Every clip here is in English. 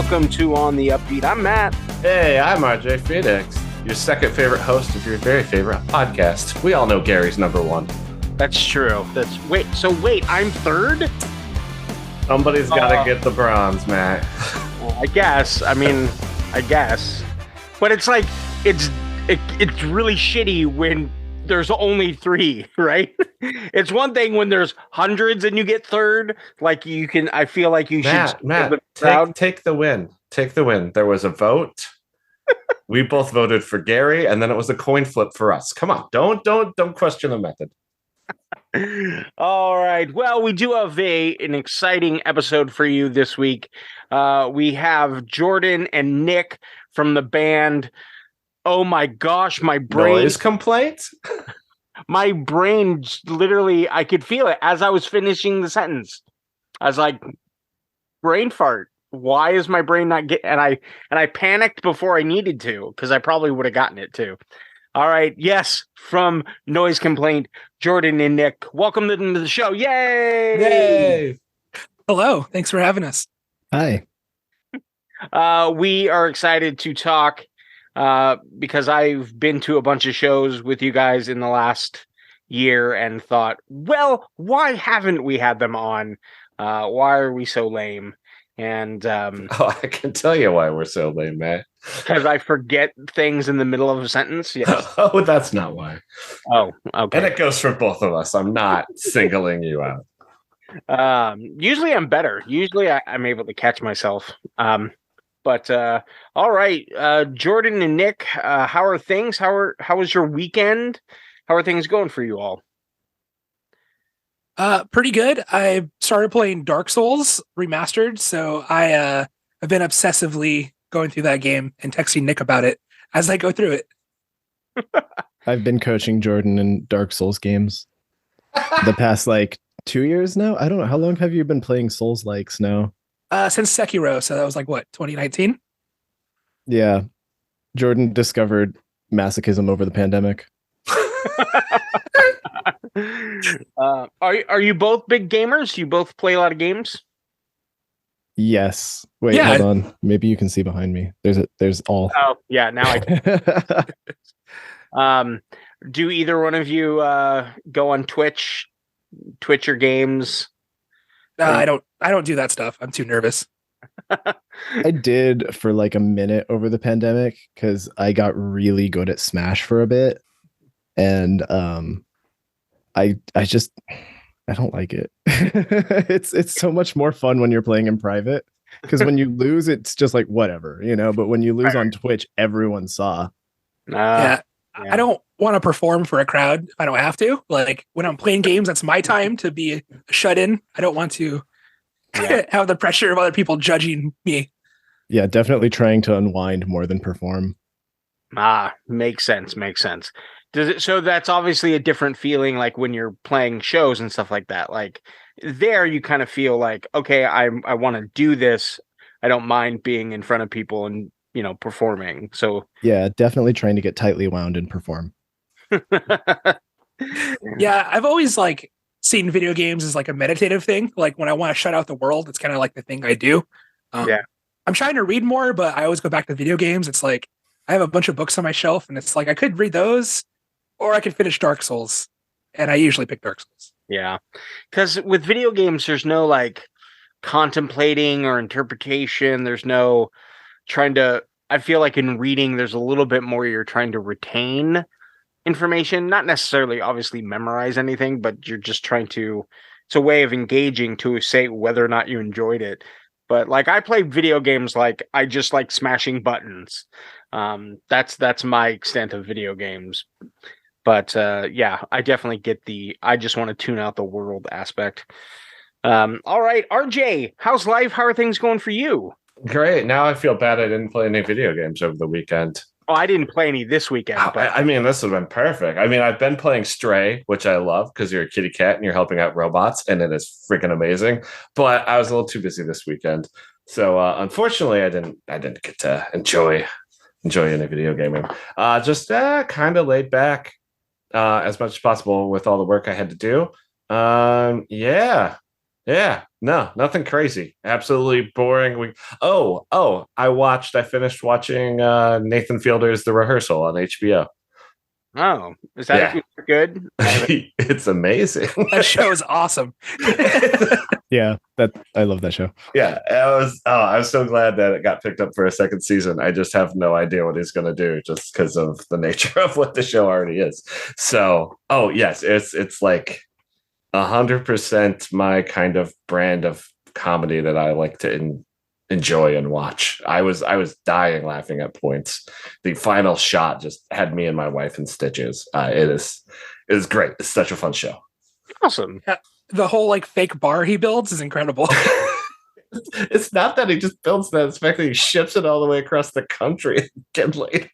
welcome to On the Upbeat. I'm Matt. Hey, I'm RJ Phoenix, your second favorite host of your very favorite podcast. We all know Gary's number one. That's true. Wait, I'm third? Somebody's got to get the bronze, Matt. I guess. But it's like, it's really shitty when there's only three, right? It's one thing when there's hundreds and you get third. Like I feel like you should. Matt, take the win. Take the win. There was a vote. We both voted for Gary, and then it was a coin flip for us. Come on, don't question the method. All right. Well, we do have an exciting episode for you this week. We have Jordan and Nick from the band. Oh my gosh, my brain. Noise complaint? My brain literally, I could feel it as I was finishing the sentence. I was like, brain fart. Why is my brain not getting? And I panicked before I needed to, because I probably would have gotten it too. All right. Yes, from Noise Complaint, Jordan and Nick. Welcome to the show. Yay! Yay! Hello. Thanks for having us. Hi. We are excited to talk because I've been to a bunch of shows with you guys in the last year and thought, well, why haven't we had them on? Why are we so lame? And I can tell you why we're so lame, Matt. Because I forget things in the middle of a sentence. Yes. Oh, that's not why. Oh, okay. And it goes for both of us. I'm not singling you out. Usually I'm better. Usually I'm able to catch myself. But all right, Jordan and Nick, how are things? How was your weekend? How are things going for you all? Pretty good. I started playing Dark Souls Remastered, so I've been obsessively going through that game and texting Nick about it as I go through it. I've been coaching Jordan in Dark Souls games the past 2 years now. I don't know. How long have you been playing Souls likes now? Since Sekiro, so that was 2019? Yeah. Jordan discovered masochism over the pandemic. Are you both big gamers? You both play a lot of games? Yes. Wait, hold on. Maybe you can see behind me. There's all. Oh, yeah, now I can. Do either one of you go on Twitch your games? I don't do that stuff. I'm too nervous. I did for a minute over the pandemic because I got really good at Smash for a bit. And I don't like it. It's so much more fun when you're playing in private, because when you lose, it's just whatever, but when you lose on Twitch, everyone saw. Yeah. I don't want to perform for a crowd if I don't have to. When I'm playing games, that's my time to be shut in. I don't want to have the pressure of other people judging me. Yeah, definitely trying to unwind more than perform. Makes sense. So that's obviously a different feeling, when you're playing shows and stuff like that. There, you kind of feel okay, I want to do this. I don't mind being in front of people and performing. So yeah, definitely trying to get tightly wound and perform. Yeah, I've always seen video games as a meditative thing. When I want to shut out the world, it's kind of the thing I do. I'm trying to read more, but I always go back to video games. It's I have a bunch of books on my shelf, and it's I could read those, or I could finish Dark Souls, and I usually pick Dark Souls. Yeah, because with video games, there's no contemplating or interpretation. There's no trying to. I feel in reading, there's a little bit more. You're trying to retain information, not necessarily obviously memorize anything, but you're just trying to. It's a way of engaging to say whether or not you enjoyed it. But I play video games I just like smashing buttons. That's my extent of video games. But yeah, I definitely get I just want to tune out the world aspect. All right, RJ, how's life? How are things going for you? Great. Now I feel bad I didn't play any video games over the weekend. Oh, I didn't play any this weekend. But... this would have been perfect. I've been playing Stray, which I love because you're a kitty cat and you're helping out robots, and it is freaking amazing. But I was a little too busy this weekend, so unfortunately, I didn't get to enjoy any video gaming. Just kind of laid back as much as possible with all the work I had to do. Yeah, Yeah, no, nothing crazy. Absolutely boring. I finished watching Nathan Fielder's The Rehearsal on HBO. Oh, is Yeah. that good? It's amazing. That show is awesome. Yeah, that I love that show. Yeah, I was so glad that it got picked up for a second season. I just have no idea what he's going to do just because of the nature of what the show already is. So, oh yes, it's like 100% my kind of brand of comedy that I like to enjoy and watch. I was dying laughing at points. The final shot just had me and my wife in stitches. It is great. It's such a fun show. Awesome. Yeah, the whole like fake bar he builds is incredible. It's not that he just builds that; it's the fact that he ships it all the way across the country again later.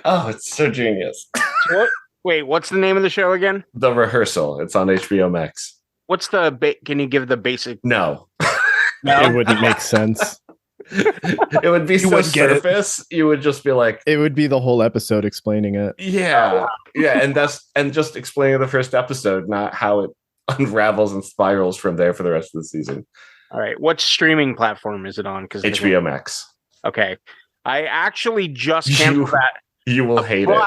Oh, it's so genius. Wait, what's the name of the show again? The Rehearsal. It's on HBO Max. What's the can you give the basic? No. It wouldn't make sense. It would be so surface. You would just be like, it would be the whole episode explaining it. Yeah. Yeah. And just explaining the first episode, not how it unravels and spirals from there for the rest of the season. All right. What streaming platform is it on? Because HBO Max. Okay. I actually just canceled that. You will hate it.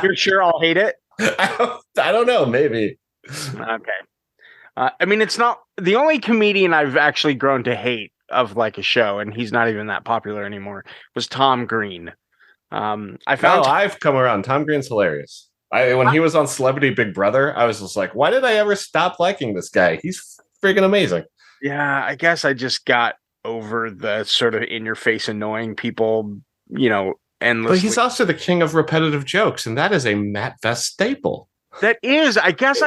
You're sure I'll hate it? I don't know. Maybe. Okay. I mean, it's not the only comedian I've actually grown to hate of like a show, and he's not even that popular anymore, was Tom Green. I've come around. Tom Green's hilarious. When he was on Celebrity Big Brother, I was just like, why did I ever stop liking this guy? He's freaking amazing. Yeah, I guess I just got over the sort of in your face annoying people, endlessly. But he's also the king of repetitive jokes, and that is a Matt Vest staple. That is, I guess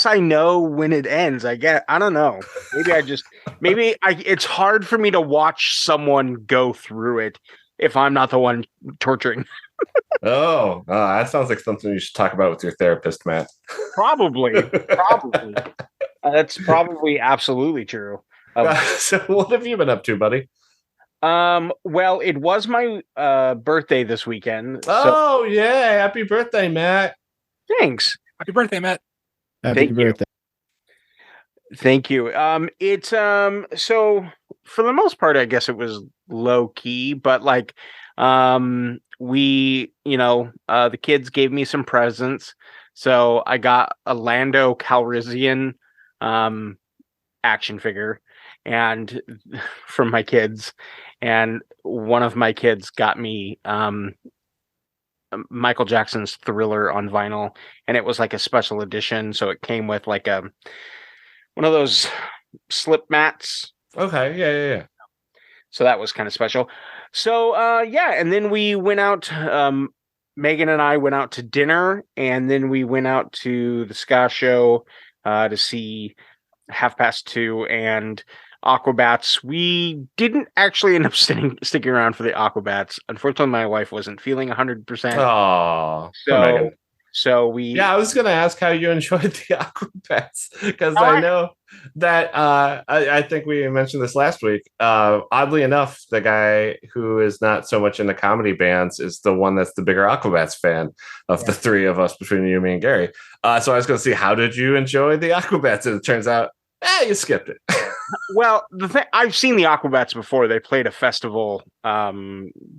I know when it ends. I don't know. It's hard for me to watch someone go through it if I'm not the one torturing. That sounds like something you should talk about with your therapist, Matt. Probably. That's probably absolutely true. So what have you been up to, buddy? Well, it was my birthday this weekend. Yeah, happy birthday, Matt. Thanks. Happy birthday, Matt. Happy birthday. Thank you. It's so for the most part, I guess it was low key, but like we, the kids gave me some presents. So I got a Lando Calrissian action figure and from my kids, and one of my kids got me Michael Jackson's Thriller on vinyl, and it was like a special edition, so it came with like one of those slip mats. Okay, yeah. So that was kind of special. So and then we went out. Megan and I went out to dinner, and then we went out to the ska show to see 2:30 and Aquabats. We didn't actually end up sticking around for the Aquabats. Unfortunately, my wife wasn't feeling 100%. Oh, so we. Yeah, I was going to ask how you enjoyed the Aquabats, because I know that I think we mentioned this last week. Oddly enough, the guy who is not so much into comedy bands is the one that's the bigger Aquabats fan of the three of us, between you, me, and Gary. So I was going to see, how did you enjoy the Aquabats? And it turns out, you skipped it. Well, I've seen the Aquabats before. They played a festival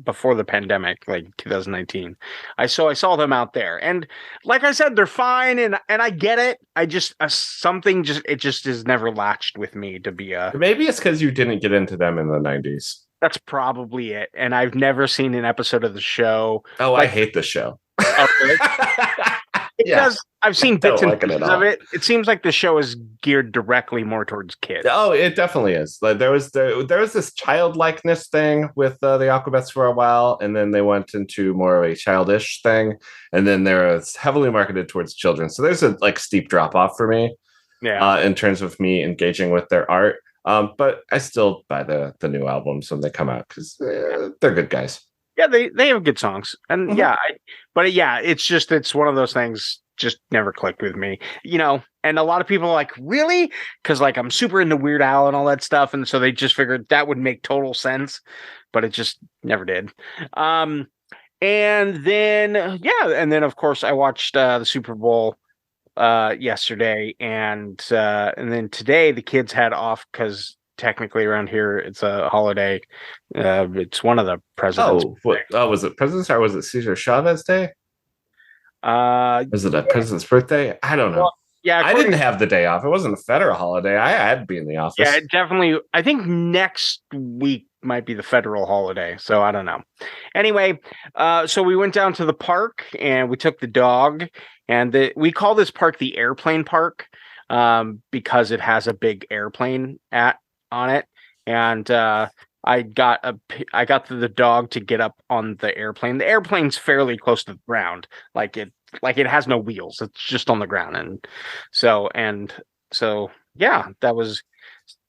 before the pandemic, like 2019. I saw them out there, and like I said, they're fine, and I get it. I just it just is never latched with me to be a. Maybe it's because you didn't get into them in the 90s. That's probably it. And I've never seen an episode of the show. Oh, I hate the show. Okay. Because I've seen bits and pieces of it. It seems like the show is geared directly more towards kids. Oh, it definitely is. Like there was this childlikeness thing with the Aquabats for a while, and then they went into more of a childish thing, and then they're heavily marketed towards children. So there's a steep drop off for me, in terms of me engaging with their art. But I still buy the new albums when they come out because they're good guys. Yeah, they have good songs, and it's one of those things just never clicked with me, and a lot of people are like, really? Because like I'm super into Weird Al and all that stuff, and so they just figured that would make total sense, but it just never did. And then of course I watched the Super Bowl yesterday, and then today the kids had off because technically around here it's a holiday. It's one of the presidents. Was it President's or was it Cesar Chavez Day? Was it a president's birthday? I don't know. Well, yeah, I didn't have the day off. It wasn't a federal holiday. I had to be in the office. Yeah, definitely. I think next week might be the federal holiday, so I don't know. Anyway, so we went down to the park and we took the dog, and we call this park the airplane park because it has a big airplane on it, and I got the dog to get up on the airplane. The airplane's fairly close to the ground, like it has no wheels. It's just on the ground, and so yeah, that was.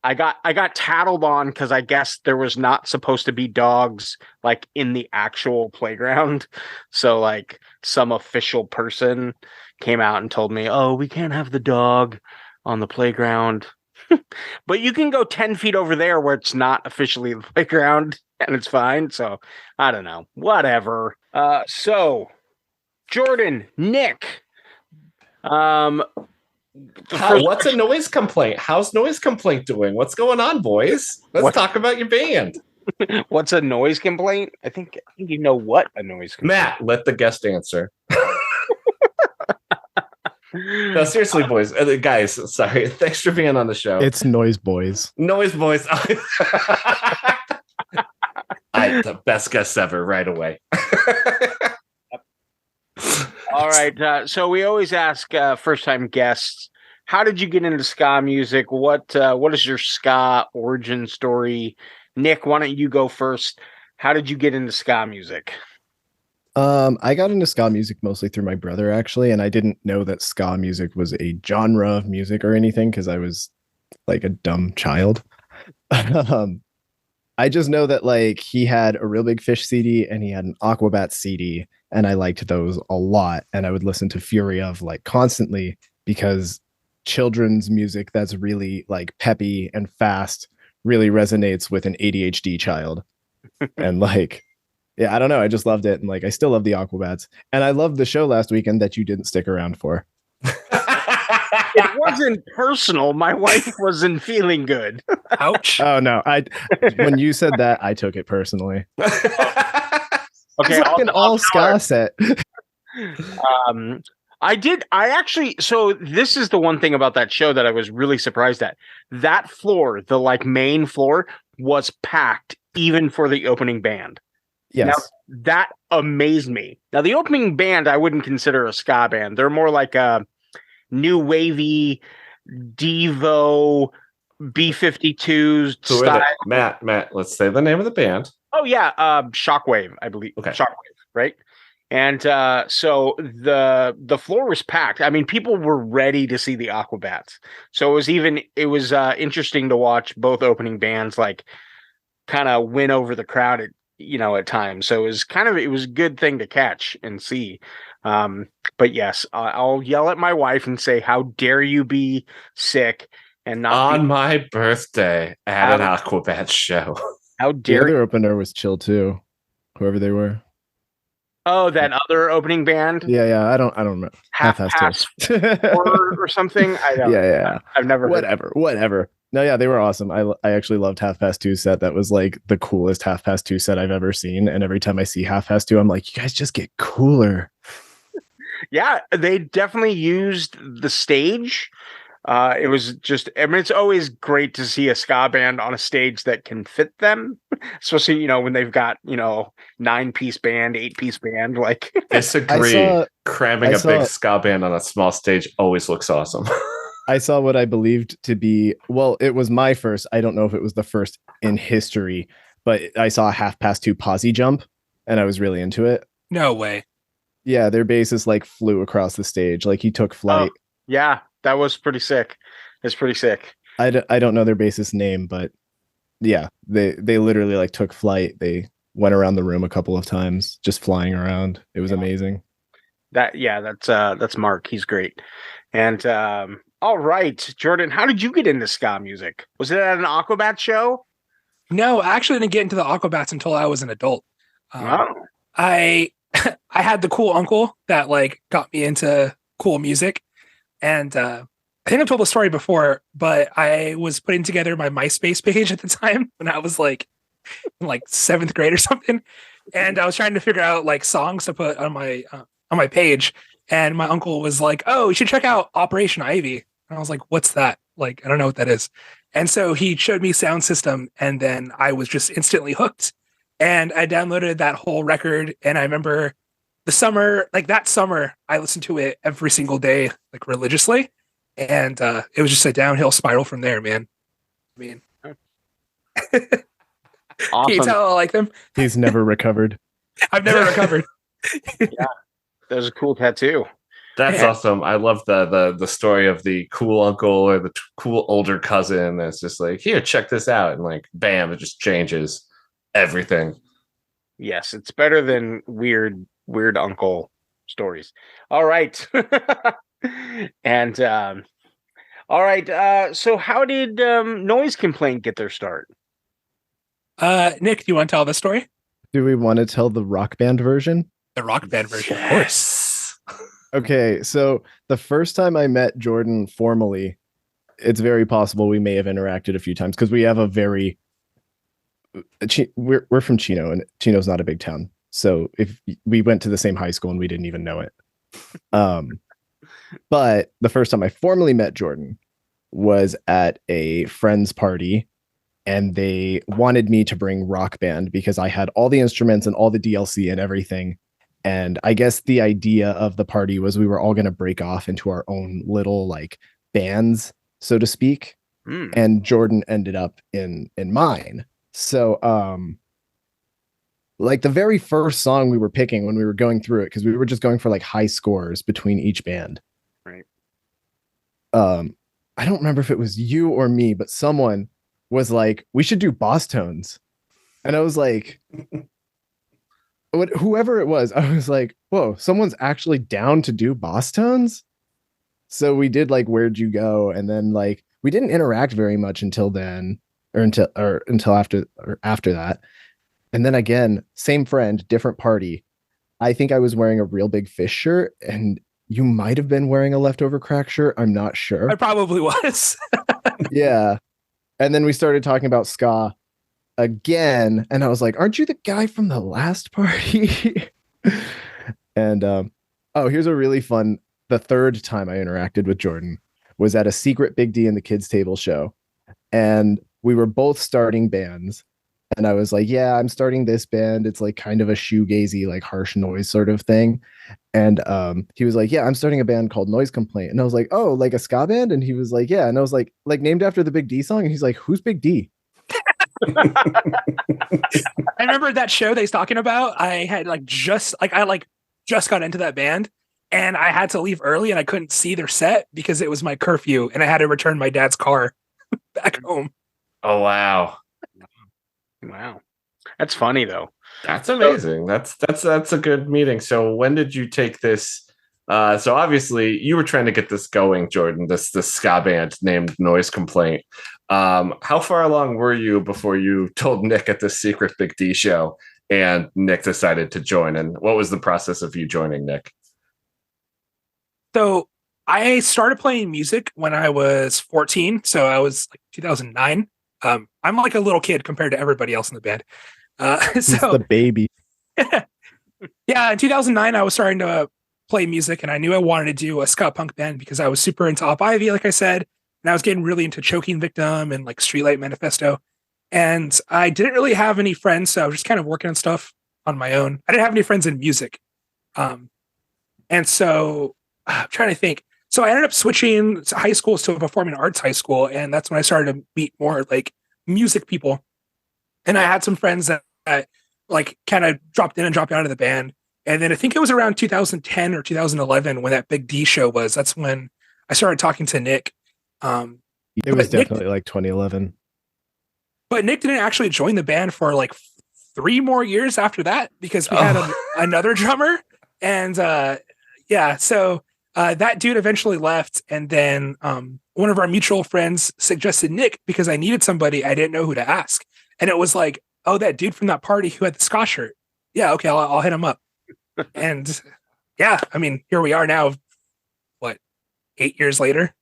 I got tattled on because I guess there was not supposed to be dogs like in the actual playground. So like some official person came out and told me, "Oh, we can't have the dog on the playground." But you can go 10 feet over there where it's not officially the playground and it's fine. So I don't know. Whatever. So Jordan, Nick, what's a noise complaint? How's noise complaint doing? What's going on, boys? Let's talk about your band. What's a noise complaint? I think you know what a noise complaint. Matt, let the guest answer. No, seriously, boys, guys. Sorry, thanks for being on the show. It's Noise Boys. Noise Boys. The best guest ever, right away. All right. So we always ask first-time guests, how did you get into ska music? What is your ska origin story? Nick, why don't you go first? How did you get into ska music? I got into ska music mostly through my brother, actually, and I didn't know that ska music was a genre of music or anything because I was like a dumb child. I just know that like he had a Real Big Fish CD and he had an Aquabats CD, and I liked those a lot, and I would listen to Fury of like constantly because children's music that's really like peppy and fast really resonates with an ADHD child. And like, yeah, I don't know. I just loved it. And like, I still love the Aquabats. And I loved the show last weekend that you didn't stick around for. It wasn't personal. My wife wasn't feeling good. Ouch. Oh, no. When you said that, I took it personally. Okay. It's like an all ska set. So this is the one thing about that show that I was really surprised at. That floor, the like main floor, was packed even for the opening band. Yes. Now, that amazed me. Now, the opening band, I wouldn't consider a ska band. They're more like a new wavy Devo B-52 style. Matt, let's say the name of the band. Oh, yeah. Shockwave, I believe. Okay. Shockwave, right? And so the floor was packed. I mean, people were ready to see the Aquabats. So it was interesting to watch both opening bands like kind of win over the crowd at times. So it was a good thing to catch and see. But yes, I'll yell at my wife and say, "How dare you be sick and not on my birthday at an Aquabats show?" How dare the other opener was chill too, whoever they were. Oh, that other opening band? Yeah. I don't remember. Half Past 4 or something. I don't. Yeah. I've never. Whatever. No, yeah, they were awesome. I actually loved Half Past 2 set. That was like the coolest Half Past 2 set I've ever seen. And every time I see Half Past 2, I'm like, you guys just get cooler. Yeah, they definitely used the stage. It was just, I mean, it's always great to see a ska band on a stage that can fit them, especially, when they've got, 9-piece band, 8-piece band, like. Disagree. Cramming a big ska band on a small stage always looks awesome. I saw what I believed to be, well, it was my first. I don't know if it was the first in history, but I saw a Half Past 2 posse jump and I was really into it. No way. Yeah, their bassist like flew across the stage. Like he took flight. Oh, yeah, that was pretty sick. It's pretty sick. I don't know their bassist's name, but yeah, they literally like took flight. They went around the room a couple of times, just flying around. It was amazing. That's Mark. He's great. And all right, Jordan, how did you get into ska music? Was it at an Aquabat show? No, I actually didn't get into the Aquabats until I was an adult. I I had the cool uncle that like got me into cool music. And I think I've told the story before, but I was putting together my MySpace page at the time when I was like in like 7th grade or something, and I was trying to figure out like songs to put on my page. And my uncle was like, "Oh, you should check out Operation Ivy." And I was like, "What's that?" Like, I don't know what that is. And so he showed me Sound System, and then I was just instantly hooked. And I downloaded that whole record, and I remember that summer, I listened to it every single day, like religiously. And it was just a downhill spiral from there, man. I mean, Awesome. can you tell I like them? He's never recovered. I've never recovered. Yeah, that was a cool tattoo. That's awesome. I love the story of the cool uncle or the cool older cousin that's just like, here, check this out. And like, bam, it just changes everything. Yes, it's better than weird uncle stories. All right. And all right. So how did Noise Complaint get their start? Nick, do you want to tell the story? Do we want to tell the Rock Band version? The Rock Band version, Yes. of course. Okay, so the first time I met Jordan formally, it's very possible we may have interacted a few times because we have a very we're from Chino, and Chino's not a big town. So if we went to the same high school and we didn't even know it. But the first time I formally met Jordan was at a friend's party, and they wanted me to bring Rock Band because I had all the instruments and all the DLC and everything. And I guess the idea of the party was we were all going to break off into our own little like bands, so to speak. And Jordan ended up in mine. So like the very first song we were picking when we were going through it, because we were just going for like high scores between each band. Right. I don't remember if it was you or me, but someone was like, we should do boss tones. And I was like, whoever it was, I was like, whoa, someone's actually down to do boss tones. So we did like Where'd You Go? And then like we didn't interact very much until then, or until after that. And then again, same friend, different party. I think I was wearing a Real Big Fish shirt, and you might have been wearing a Leftover Crack shirt. I'm not sure. I probably was. Yeah. And then we started talking about ska again, and I was like, aren't you the guy from the last party? And here's a really fun, the third time I interacted with Jordan was at a secret Big D in the Kids Table show, and we were both starting bands, and I was like, yeah, I'm starting this band, it's like kind of a shoegazy, like harsh noise sort of thing. And he was like, yeah, I'm starting a band called Noise Complaint. And I was like, oh, like a ska band? And he was like, yeah. And I was like named after the Big D song? And he's like, who's Big D? I remember that show that he's talking about. I had just got into that band, and I had to leave early, and I couldn't see their set because it was my curfew, and I had to return my dad's car back home. Oh, wow. Wow. That's funny though. That's amazing. That's a good meeting. So when did you take this? So obviously you were trying to get this going, Jordan, this ska band named Noise Complaint. How far along were you before you told Nick at this secret Big D show and Nick decided to join? And what was the process of you joining, Nick? So I started playing music when I was 14. So I was like 2009. I'm like a little kid compared to everybody else in the band. So the baby. Yeah, in 2009, I was starting to play music, and I knew I wanted to do a ska punk band because I was super into Op Ivy, like I said, and I was getting really into Choking Victim and like Streetlight Manifesto. And I didn't really have any friends, so I was just kind of working on stuff on my own. I didn't have any friends in music. And so I'm trying to think. So I ended up switching high schools to a performing arts high school, and that's when I started to meet more like music people. And I had some friends that like kind of dropped in and dropped out of the band. And then I think it was around 2010 or 2011 when that Big D show was. That's when I started talking to Nick. It was definitely like 2011. But Nick didn't actually join the band for like 3 more years after that because we had another drummer. And so that dude eventually left. And then one of our mutual friends suggested Nick because I needed somebody. I didn't know who to ask. And it was like, oh, that dude from that party who had the ska shirt. Yeah, okay, I'll hit him up. And yeah, I mean, here we are now, what, 8 years later.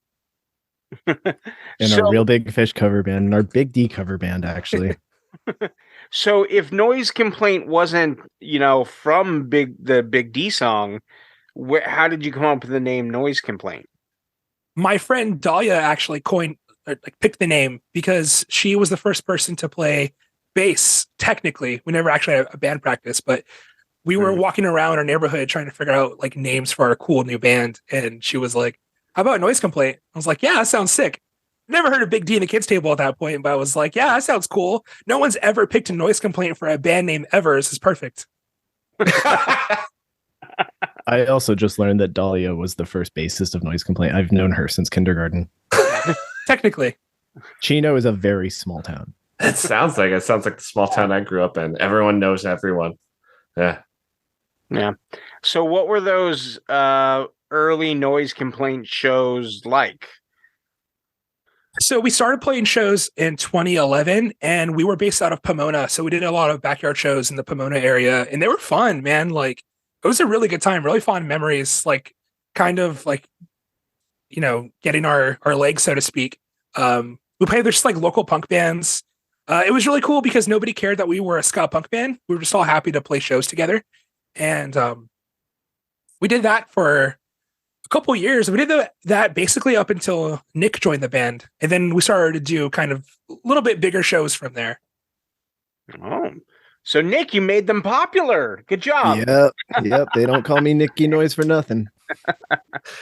In a Real Big Fish cover band, and our Big D cover band, actually. So if Noise Complaint wasn't, from the Big D song, how did you come up with the name Noise Complaint? My friend Dahlia actually picked the name because she was the first person to play bass. Technically, we never actually had a band practice, but we were walking around our neighborhood trying to figure out like names for our cool new band, and she was like, "How about Noise Complaint?" I was like, "Yeah, that sounds sick." Never heard of Big D in the kids table at that point, but I was like, "Yeah, that sounds cool." No one's ever picked a Noise Complaint for a band name ever. This is perfect. I also just learned that Dahlia was the first bassist of Noise Complaint. I've known her since kindergarten. Technically. Chino is a very small town. It sounds like the small town I grew up in. Everyone knows everyone. Yeah. Yeah. So what were those early Noise Complaint shows like? So we started playing shows in 2011, and we were based out of Pomona. So we did a lot of backyard shows in the Pomona area, and they were fun, man. Like, it was a really good time, really fond memories, like kind of like, getting our legs, so to speak. We played just like local punk bands. It was really cool because nobody cared that we were a ska punk band. We were just all happy to play shows together. And we did that for a couple of years. We did that basically up until Nick joined the band. And then we started to do kind of a little bit bigger shows from there. Oh, so Nick, you made them popular. Good job. Yep. They don't call me Nicky Noise for nothing.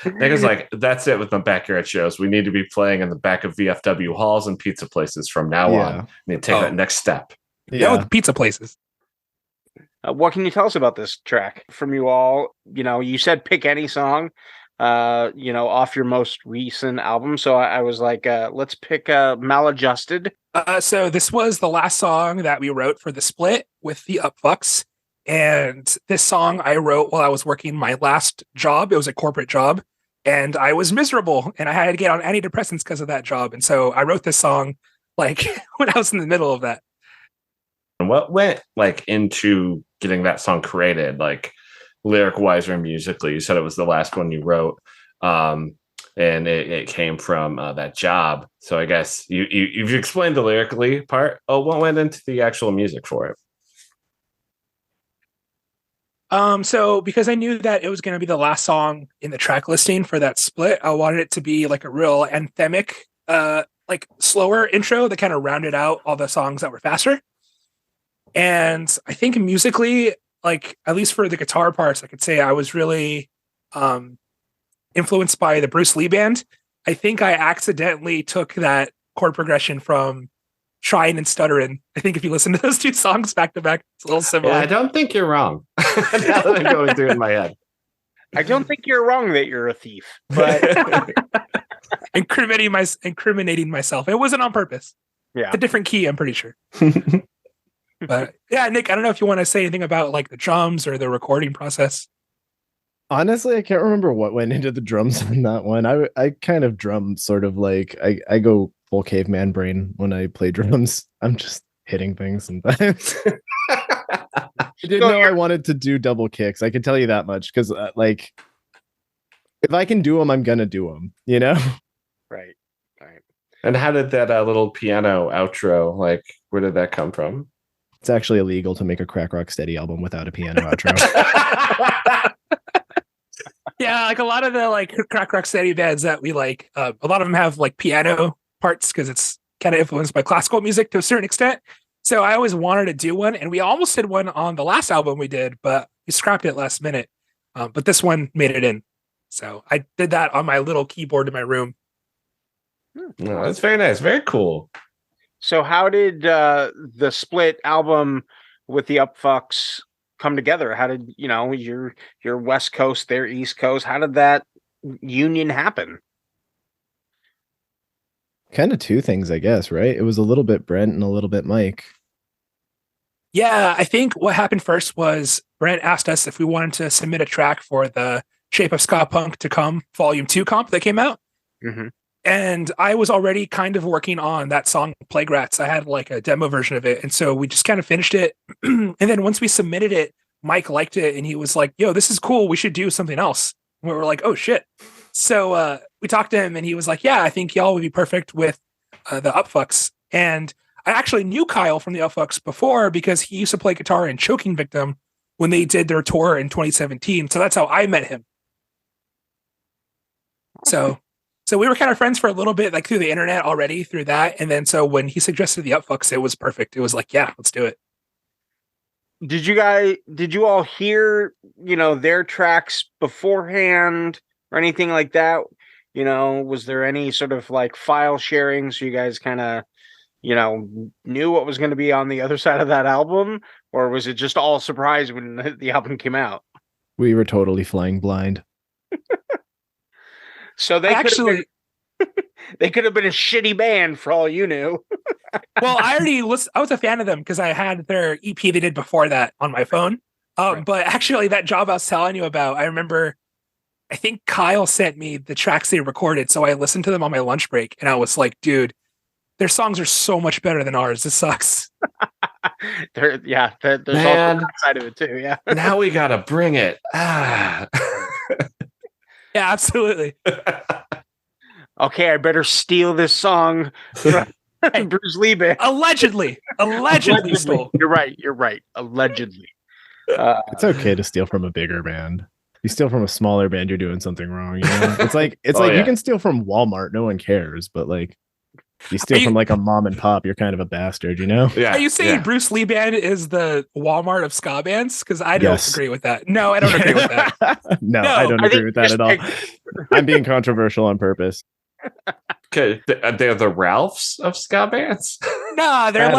Nick is like, that's it with the backyard shows. We need to be playing in the back of VFW halls and pizza places from now on. We need to take that next step. Yeah, with pizza places. What can you tell us about this track from you all? You said pick any song, off your most recent album. So I was like, let's pick Maladjusted. So this was the last song that we wrote for the split with the Upfucks. And this song I wrote while I was working my last job. It was a corporate job, and I was miserable, and I had to get on antidepressants because of that job. And so I wrote this song like when I was in the middle of that. And what went like into getting that song created, like lyric wise or musically? You said it was the last one you wrote, and it came from that job. So I guess you've explained the lyrically part. Oh, what went into the actual music for it? So because I knew that it was going to be the last song in the track listing for that split, I wanted it to be like a real anthemic, like slower intro that kind of rounded out all the songs that were faster. And I think musically, like at least for the guitar parts, I could say I was really influenced by the Bruce Lee band. I think I accidentally took that chord progression from Trying and Stuttering. I think if you listen to those two songs back to back, it's a little similar. Yeah, I don't think you're wrong. Now that I'm going through it in my head. I don't think you're wrong that you're a thief, but incriminating myself. It wasn't on purpose. Yeah, it's a different key, I'm pretty sure. But yeah, Nick, I don't know if you want to say anything about like the drums or the recording process. Honestly, I can't remember what went into the drums on that one. I kind of drum sort of like I go full caveman brain when I play drums. I'm just hitting things sometimes. I didn't know I wanted to do double kicks. I can tell you that much because like if I can do them, I'm gonna do them. Right. And how did that little piano outro? Like, where did that come from? It's actually illegal to make a Crack Rock Steady album without a piano outro. Yeah, like a lot of the like Crack Rock Steady bands that we like, a lot of them have like piano parts because it's kind of influenced by classical music to a certain extent. So I always wanted to do one, and we almost did one on the last album we did, but we scrapped it last minute. But this one made it in. So I did that on my little keyboard in my room. No, that's very nice. Very cool. So how did the split album with the Upfucks come together? How did, your West Coast, their East Coast, how did that union happen? Kind of two things, I guess, right? It was a little bit Brent and a little bit Mike. Yeah, I think what happened first was Brent asked us if we wanted to submit a track for the Shape of Ska Punk to Come Volume 2 comp that came out. Mm-hmm. And I was already kind of working on that song, Plague Rats. I had like a demo version of it. And so we just kind of finished it. And then once we submitted it, Mike liked it and he was like, yo, this is cool. We should do something else. And we were like, oh shit. So we we talked to him and he was like, yeah, I think y'all would be perfect with the Upfucks. And I actually knew Kyle from the Upfucks before because he used to play guitar in Choking Victim when they did their tour in 2017. So that's how I met him. So we were kind of friends for a little bit, like through the internet already through that. And then so when he suggested the Upfucks, it was perfect. It was like, yeah, let's do it. Did you all hear, their tracks beforehand or anything like that? Was there any sort of like file sharing so you guys kind of, knew what was going to be on the other side of that album? Or was it just all surprise when the album came out? We were totally flying blind. So they they could have been a shitty band for all you knew. Well, I was a fan of them because I had their EP they did before that on my phone. Right. But actually that job I was telling you about, I remember, I think Kyle sent me the tracks they recorded. So I listened to them on my lunch break and I was like, dude, their songs are so much better than ours. This sucks. There's also that side of it too. Yeah. Now we got to bring it. Yeah, absolutely. Okay, I better steal this song from Bruce Liebig. Allegedly stole. You're right. Allegedly. It's okay to steal from a bigger band. You steal from a smaller band, you're doing something wrong. It's like you can steal from Walmart, no one cares, but like you steal from like a mom and pop, you're kind of a bastard, Yeah. Are you saying Bruce Lee Band is the Walmart of ska bands? Because I don't agree with that. No, I don't agree with that. No, I don't agree with that at all. I'm being controversial on purpose. Okay, they're the Ralphs of ska bands. No, they're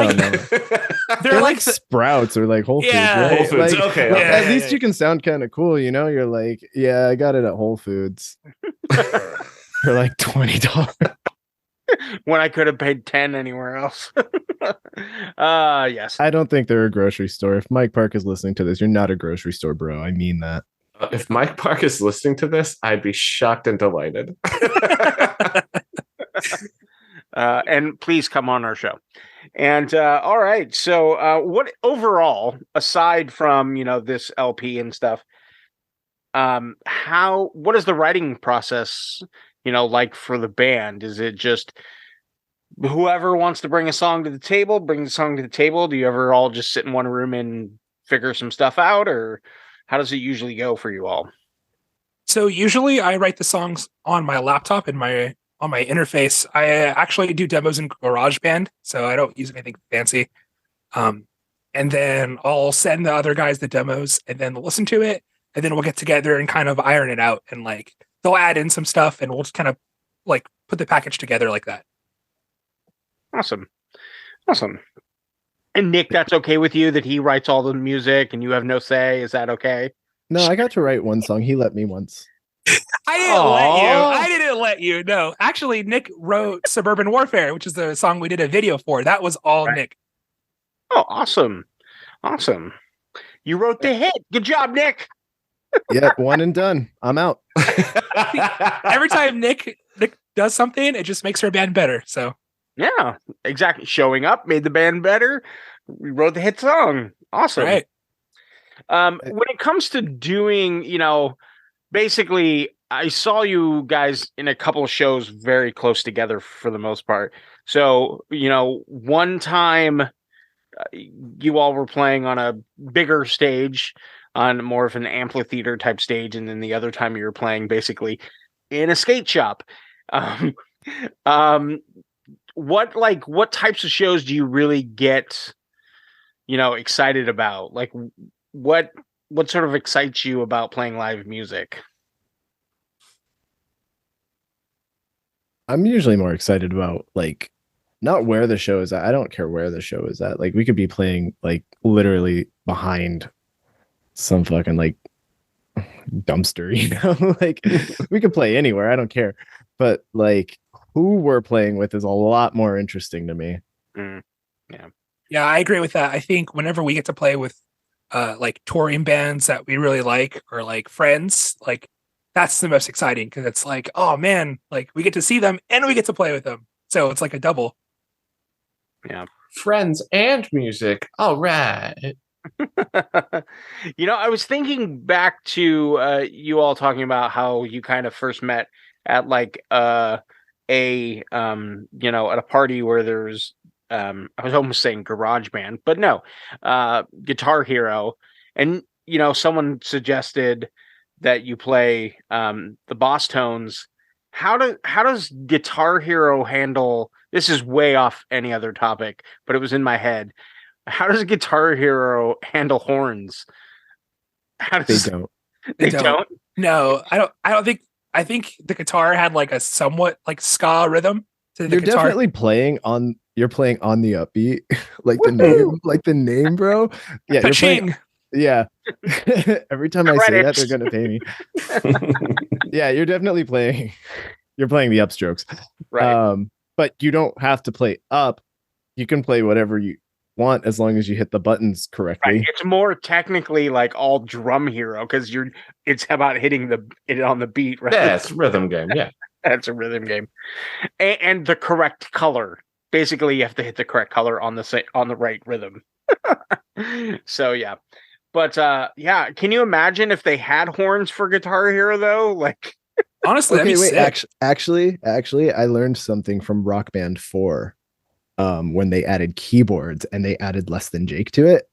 they're like Sprouts or like Whole Foods. Yeah, right? Whole Foods. Like, Okay. At least you can sound kind of cool, You're like, yeah, I got it at Whole Foods for like $20 when I could have paid 10 anywhere else. Yes. I don't think they're a grocery store. If Mike Park is listening to this, you're not a grocery store, bro. I mean that. If Mike Park is listening to this, I'd be shocked and delighted. And please come on our show. And all right. So what overall, aside from, this LP and stuff, what is the writing process, like for the band? Is it just whoever wants to bring a song to the table, bring the song to the table? Do you ever all just sit in one room and figure some stuff out, or how does it usually go for you all? So usually I write the songs on my laptop and on my interface. I actually do demos in GarageBand, so I don't use anything fancy. And then I'll send the other guys the demos and then they'll listen to it. And then we'll get together and kind of iron it out. And like, they'll add in some stuff and we'll just kind of like put the package together like that. Awesome. And Nick, that's okay with you that he writes all the music and you have no say? Is that okay? No, I got to write one song. He let me once. I didn't let you. No, actually, Nick wrote Suburban Warfare, which is the song we did a video for. That was all Nick. Oh, awesome. You wrote the hit. Good job, Nick. Yeah, one and done. I'm out. Every time Nick does something, it just makes our band better. So yeah, exactly. Showing up made the band better. We wrote the hit song. Awesome. Right. When it comes to doing, basically, I saw you guys in a couple of shows very close together for the most part. So, one time you all were playing on a bigger stage, on more of an amphitheater type stage, and then the other time you were playing basically in a skate shop. What types of shows do you really get, excited about? Like, what sort of excites you about playing live music? I'm usually more excited about like not where the show is at. I don't care where the show is at. Like we could be playing like literally behind some fucking like dumpster, like we could play anywhere. I don't care. But like who we're playing with is a lot more interesting to me. Yeah, I agree with that. I think whenever we get to play with like touring bands that we really like or like friends, like that's the most exciting because it's like, oh man, like we get to see them and we get to play with them. So it's like a double. Yeah. Friends and music. All right. I was thinking back to you all talking about how you kind of first met at like a at a party where there's I was almost saying Garage Band, but no, Guitar Hero, and someone suggested that you play the boss tones. How does Guitar Hero handle this? Is way off any other topic, but it was in my head. How does Guitar Hero handle horns? They don't. They don't. No, I don't think. I think the guitar had like a somewhat like ska rhythm to the You're guitar. definitely playing on. You're playing on the upbeat, like the name, bro. Yeah, you're playing. Yeah. Every time I say that, they're gonna pay me. Yeah, you're definitely playing. You're playing the upstrokes, right? But you don't have to play up. You can play whatever you want as long as you hit the buttons correctly. Right. It's more technically like all Drum Hero because it's about hitting it on the beat, right? Yeah, it's a rhythm game. Yeah, that's a rhythm game, and the correct color. Basically, you have to hit the correct color on the right rhythm. So yeah, but yeah, can you imagine if they had horns for Guitar Hero though? Like, honestly, okay, wait. Actually, I learned something from Rock Band 4. When they added keyboards and they added Less Than Jake to it.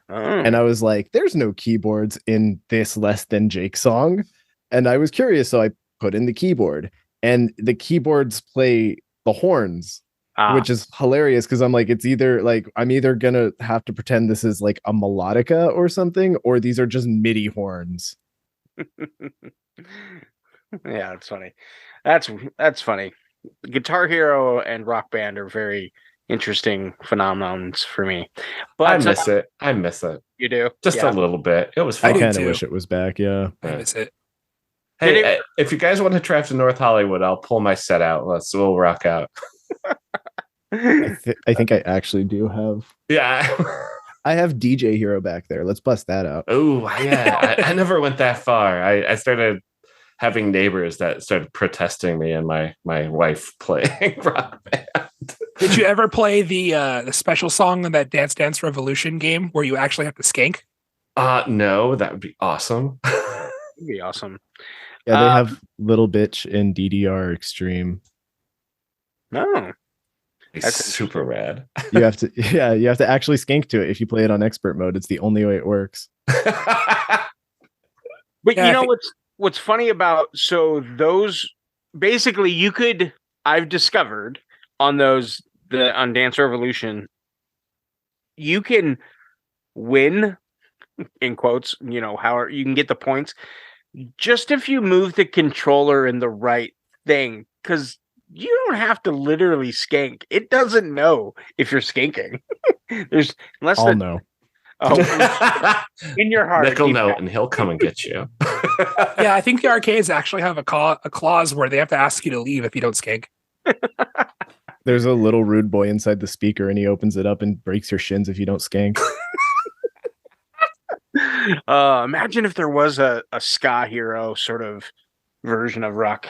Oh. And I was like, there's no keyboards in this Less Than Jake song. And I was curious, so I put in the keyboard and the keyboards play the horns, which is hilarious because I'm like, it's either like I'm either gonna have to pretend this is like a melodica or something, or these are just MIDI horns. Yeah, it's funny. That's funny. Guitar Hero and Rock Band are very interesting phenomenons for me. But I miss it. I miss it. You do? Just a little bit. It was fun. I kind of wish it was back. Yeah. I miss it. Hey, if you guys want to travel to North Hollywood, I'll pull my set out. We'll rock out. I think I actually do have. Yeah. I have DJ Hero back there. Let's bust that out. Oh, yeah. I never went that far. I started having neighbors that started protesting me and my wife playing Rock Band. Did you ever play the special song in that Dance Dance Revolution game where you actually have to skank? No, that would be awesome. That'd be awesome. Yeah, they have Little Bitch in DDR Extreme. No. That's super rad. You have to actually skank to it if you play it on expert mode. It's the only way it works. But you know what's funny about those basically I've discovered on those on Dance Revolution, you can win in quotes, how you can get the points just if you move the controller in the right thing, because you don't have to literally skank. It doesn't know if you're skanking. There's I'll know. Oh, in your heart. Nick will know, and he'll come and get you. Yeah, I think the arcades actually have a clause where they have to ask you to leave if you don't skank. There's a little rude boy inside the speaker, and he opens it up and breaks your shins if you don't skank. Imagine if there was a ska hero sort of version of Rock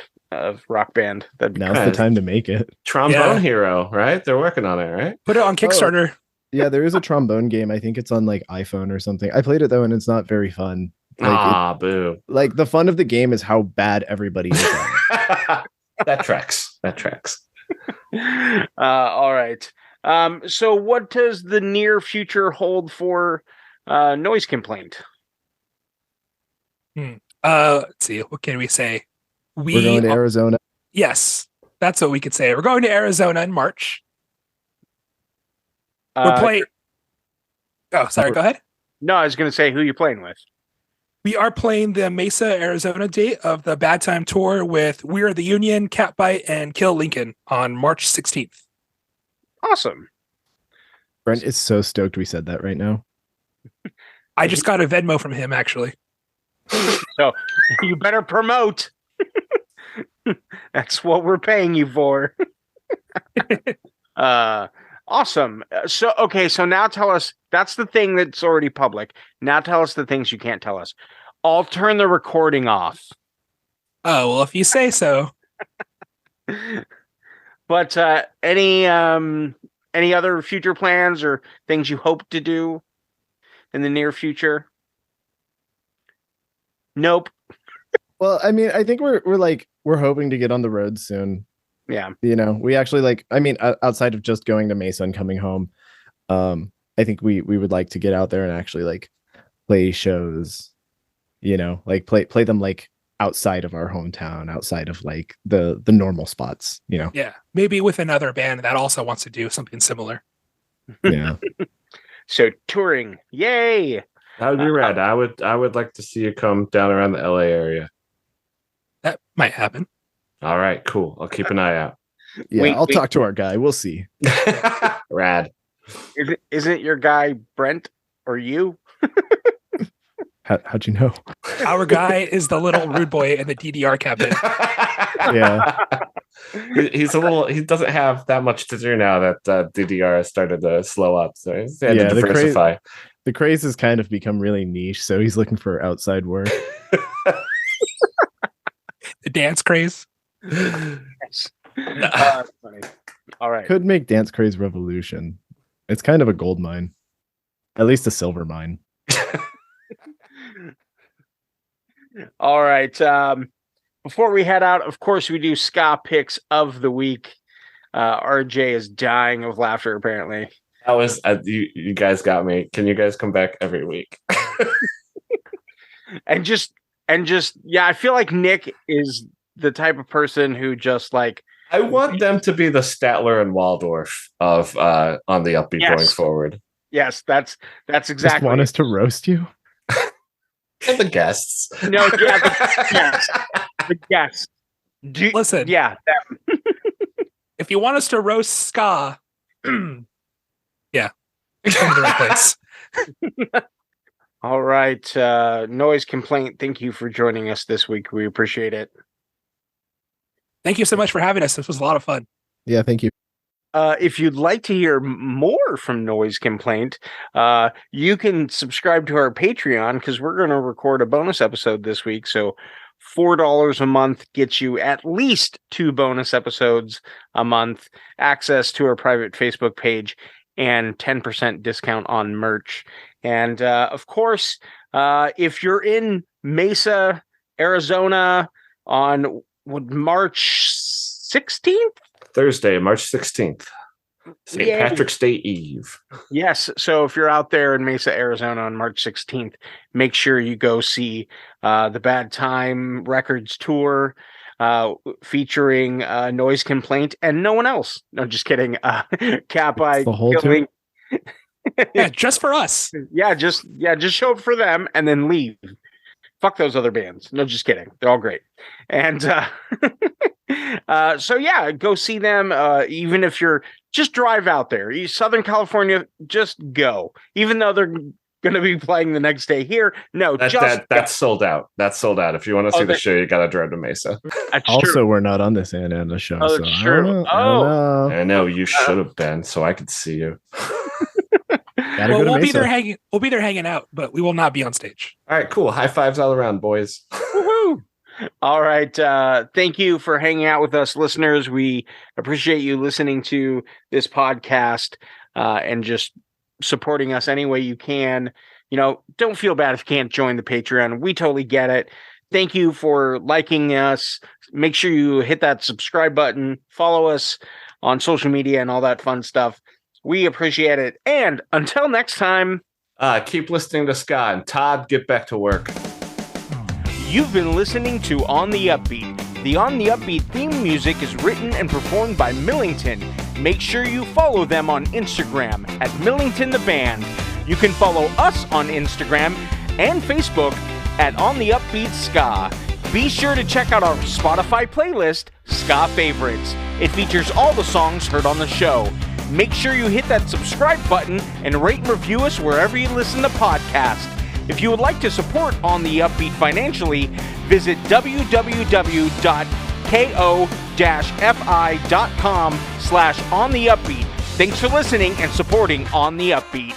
Band. Now's the time to make it. Trombone Hero, right? They're working on it, right? Put it on Kickstarter. Yeah, there is a trombone game. I think it's on like iPhone or something. I played it though, and it's not very fun. Boo. Like the fun of the game is how bad everybody is. That tracks. All right. So what does the near future hold for noise complaint? Let's see. What can we say? We're going to Arizona. Yes, that's what we could say. We're going to Arizona in March. We're playing. Oh, sorry. Go ahead. No, I was going to say who you're playing with. We are playing the Mesa, Arizona date of the Bad Time Tour with We Are the Union, Catbite, and Kill Lincoln on March 16th. Awesome. Brent is so stoked we said that right now. I just got a Venmo from him, actually. So you better promote. That's what we're paying you for. Awesome. So now tell us, that's the thing that's already public. Now tell us the things you can't tell us. I'll turn the recording off. Oh, well, if you say so. But any other future plans or things you hope to do in the near future? Nope. Well, I mean, I think we're we're hoping to get on the road soon. Yeah. You know, we actually like, I mean, outside of just going to Mesa and coming home, I think we would like to get out there and actually like play shows, you know, like play them like outside of our hometown, outside of like the normal spots, you know. Yeah, maybe with another band that also wants to do something similar. Yeah. So touring, yay! That would be rad. I would like to see you come down around the LA area. That might happen. All right, cool. I'll keep an eye out. Yeah, I'll talk to our guy. We'll see. Rad. Isn't your guy Brent or you? How'd you know? Our guy is the little rude boy in the DDR cabinet. Yeah. He doesn't have that much to do now that DDR has started to slow up. So he's had to diversify. The craze has kind of become really niche, so he's looking for outside work. The dance craze. Yes. Funny. All right. Could make Dance Craze Revolution. It's kind of a gold mine. At least a silver mine. All right. Before we head out, of course, we do ska picks of the week. RJ is dying of laughter, apparently. That was you guys got me. Can you guys come back every week? and just yeah, I feel like Nick is the type of person who just like, I want them to be the Statler and Waldorf of on the Upbeat going forward. Yes, that's exactly. Just want us to roast you? And the guests. No, yeah, the guests. Listen, yeah. If you want us to roast ska, yeah, come to the right place. All right, Noise Complaint. Thank you for joining us this week. We appreciate it. Thank you so much for having us. This was a lot of fun. Yeah, thank you. If you'd like to hear more from Noise Complaint, you can subscribe to our Patreon because we're going to record a bonus episode this week. So $4 a month gets you at least 2 bonus episodes a month, access to our private Facebook page, and 10% discount on merch. And of course, if you're in Mesa, Arizona on March 16th? Thursday, March 16th. St. Patrick's Day Eve. Yes. So if you're out there in Mesa, Arizona on March 16th, make sure you go see the Bad Time Records tour featuring Noise Complaint and no one else. No, just kidding. Cap Eye the whole Killing. Yeah, just for us. Yeah, just show up for them and then leave. Fuck those other bands. No, just kidding. They're all great. And so yeah, go see them. Even if you're just drive out there, Southern California, just go. Even though they're going to be playing the next day here. No, that's sold out. That's sold out. If you want to see the show, you got to drive to Mesa. Also, true. we're not on this end of the show. Oh, so that's true. I know you should have been, so I could see you. Well, we'll be there hanging out, but we will not be on stage. All right, cool. High fives all around, boys. Woohoo! All right. Thank you for hanging out with us, listeners. We appreciate you listening to this podcast and just supporting us any way you can. You know, don't feel bad if you can't join the Patreon. We totally get it. Thank you for liking us. Make sure you hit that subscribe button. Follow us on social media and all that fun stuff. We appreciate it. And until next time, keep listening to ska. And Todd, get back to work. You've been listening to On the Upbeat. The On the Upbeat theme music is written and performed by Millington. Make sure you follow them on Instagram at Millington the Band. You can follow us on Instagram and Facebook at On the Upbeat Ska. Be sure to check out our Spotify playlist, Ska Favorites. It features all the songs heard on the show. Make sure you hit that subscribe button and rate and review us wherever you listen to podcasts. If you would like to support On the Upbeat financially, visit www.ko-fi.com/ontheupbeat. Thanks for listening and supporting On the Upbeat.